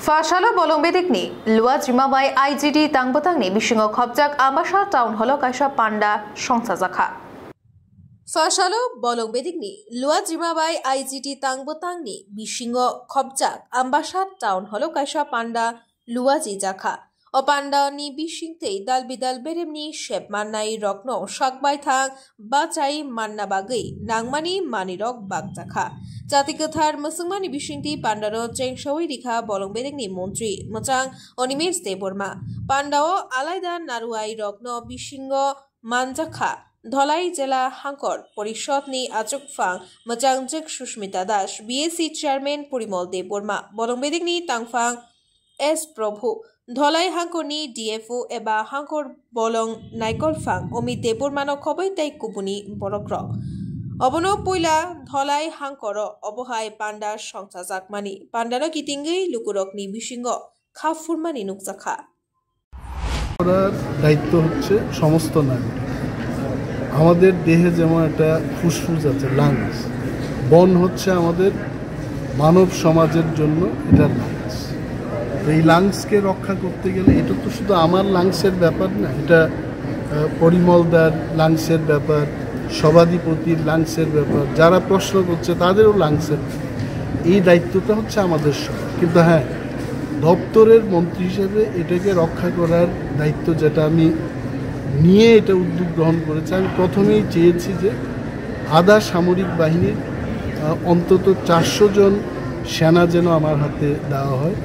Fashala bolongbedikni lua jimabai IGD tangbotangni bisingo khobjak ambasha town holo kaisa panda songsajaka. Fashala bolongbedikni lua jimabai IGD tangbotangni bisingo khobjak ambasha town holo kaisa panda lua jijaka. O panda ni bisingtei dal bidal beremni shep mannai rokno sakbai thang bachai manna bagai nangmani manirok bagjaka. Jati gothar musungmani bisingti pandaro chengshawi rikha bolongbedikni mantri mochang Onimesh Deborma pandao alaida naruai rokno bisingo manjaka Dhalai জেলা হাঙ্কর পরিষদ নি আচকফাং মচাংজক Sushmita Das BSc chairman Parimal Debbarma বলংবেদিকনি তাংফাং S Prabhu Dhalai হাঙ্করনি DFO এবা হাঙ্কর বলং নাইকলফাং অমিত দেববর্মানো খবই তাই কুবুনি বরক্র অবন পয়লা ধলাই হাঙ্কর অবহায় পান্ডার সংসাজাকমানি পান্ডানো কিতিঙ্গই লুকুরকনি বিসিঙ্গ খাফুরমানি নুকজাখা দায়িত্ব হচ্ছে সমস্ত নাগরিক আমাদের দেহে যেমন একটা ফুসফুস আছে লাংস বন হচ্ছে আমাদের মানব সমাজের জন্য এটা লাংস এই লাংসকে রক্ষা করতে গেলে এটা তো শুধু আমার লাংসের ব্যাপার না এটা পরিমলদার লাংসের ব্যাপার সভাধিপতির লাংসের ব্যাপার যারা প্রশ্ন করছে তাদেরও লাংসের এই দায়িত্বটা হচ্ছে আমাদের সব কিন্তু হ্যাঁ দপ্তরের মন্ত্রী হিসেবে এটাকে রক্ষা করার দায়িত্ব যেটা আমি নিয়ে এটা উদ্যোগ গ্রহণ করেছে আমি প্রথমেই চেয়েছি যে আধা সামরিক বাহিনীর অন্তত 400 জন সেনা যেন আমার হাতে দেওয়া হয়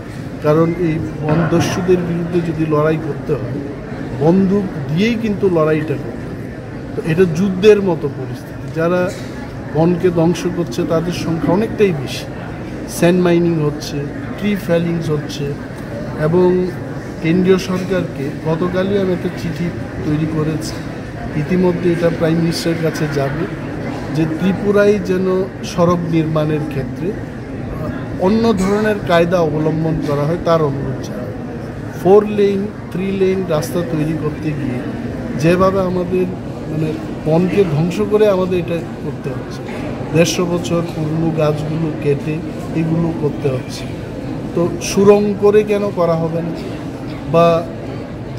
কারণ এই বনদস্যুদের বিরুদ্ধে যদি লড়াই করতে হয় বন্দুক দিয়েই কিন্তু লড়াইটা করতে হয় তো এটা যুদ্ধের মতো পরিস্থিতি যারা বনকে ধ্বংস করছে তাদের সংখ্যা অনেকটাই বেশি স্যান্ড মাইনিং হচ্ছে ট্রি ফেলিংস হচ্ছে এবং কেন্দ্রীয় সরকারকে গতকালই আমি একটা চিঠি তৈরি করেছি ইতিমধ্যে এটা প্রাইম মিনিস্টারের কাছে যাবে যে ত্রিপুরায় যেন সড়ক নির্মাণের ক্ষেত্রে অন্য ধরনের কায়দা অবলম্বন করা হয় তার অনুরোধ জানাবে 4 লেন 3 লেন রাস্তা তৈরি করতে গিয়ে যেভাবে আমাদের মানে বনকে ধ্বংস করে আমাদের এটা করতে হচ্ছে 150 বছর পুরনো গাছগুলো কেটে এগুলো করতে হচ্ছে তো সুরঙ্গ করে কেন করা হবে না বা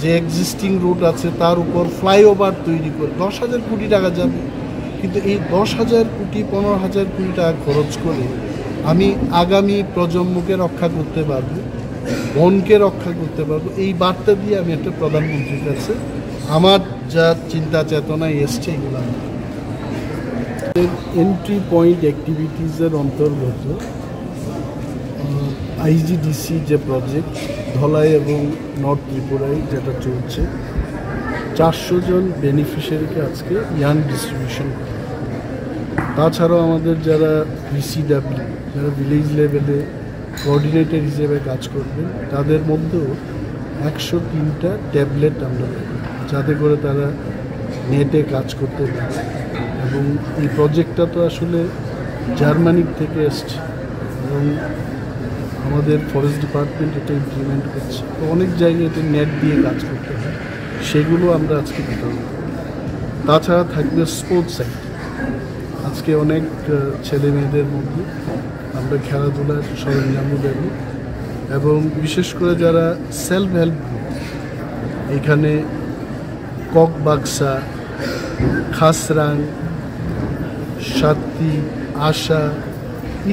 যে এক্সিস্টিং রুট আছে তার উপর ফ্লাইওভার তৈরি করে 10,000 কোটি টাকা যাবে কিন্তু এই 10,000 কোটি 15,000 কোটি টাকা খরচ করে আমি আগামী প্রজন্মকে রক্ষা করতে পারবো বনকে রক্ষা করতে পারবো এই বার্তা দিয়ে আমি একটা প্রধানমন্ত্রীর কাছে আমার যা চিন্তা চেতনায় এসছে এগুলো এন্ট্রি পয়েন্ট অ্যাক্টিভিটিসের অন্তর্গত আইজিডিসি যে প্রজেক্ট ধলাই এবং নর্থ ত্রিপুরায় যেটা চলছে 400 জন বেনিফিশিয়ারিকে আজকে ইয়ান ডিস্ট্রিবিউশন করে তাছাড়াও আমাদের যারা ভিসিডাব্লিউ যারা ভিলেজ লেভেলে কোঅর্ডিনেটর হিসেবে কাজ করবেন তাদের মধ্যেও 103টা ট্যাবলেট আমরা দেব যাতে করে তারা নেটে কাজ করতে পারে এবং এই প্রজেক্টটা তো আসলে জার্মানির থেকে এসছে এবং আমাদের ফরেস্ট ডিপার্টমেন্ট এটা ইমপ্লিমেন্ট করছে তো অনেক জায়গায় এটা নেট দিয়ে কাজ করতে হয় সেগুলো আমরা আজকে বিতরণ করব তাছাড়া থাকবে স্পোর্টস সাইট আজকে অনেক ছেলে মেয়েদের মধ্যে আমরা খেলাধুলার সরঞ্জামও দেব এবং বিশেষ করে যারা সেলফ হেল্প গ্রুপ এখানে ককবাক্সা খাসরাং সাত্তি আশা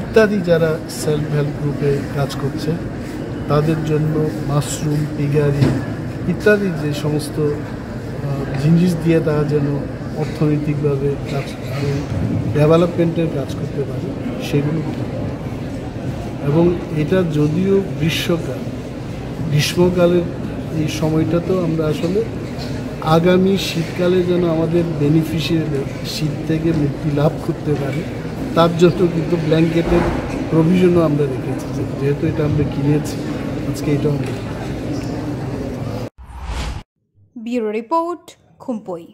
ইত্যাদি যারা সেলফ হেল্প গ্রুপে কাজ করছে তাদের জন্য মাশরুম পিগারি ইত্যাদি যে সমস্ত জিনিস দিয়ে তারা যেন অর্থনৈতিকভাবে কাজ ডেভেলপমেন্টের কাজ করতে পারে সেগুলো এবং এটা যদিও গ্রীষ্মকালের এই সময়টা তো আমরা আসলে আগামী শীতকালে যেন আমাদের বেনিফিশিয়ারি শীত থেকে মুক্তি লাভ করতে পারে তার জন্য কিন্তু ব্ল্যাঙ্কেটের প্রভিশনও আমরা রেখেছি যেহেতু এটা আমরা কিনেছি আজকে এটাও আমরা ব্যুরো রিপোর্ট খুম্পই।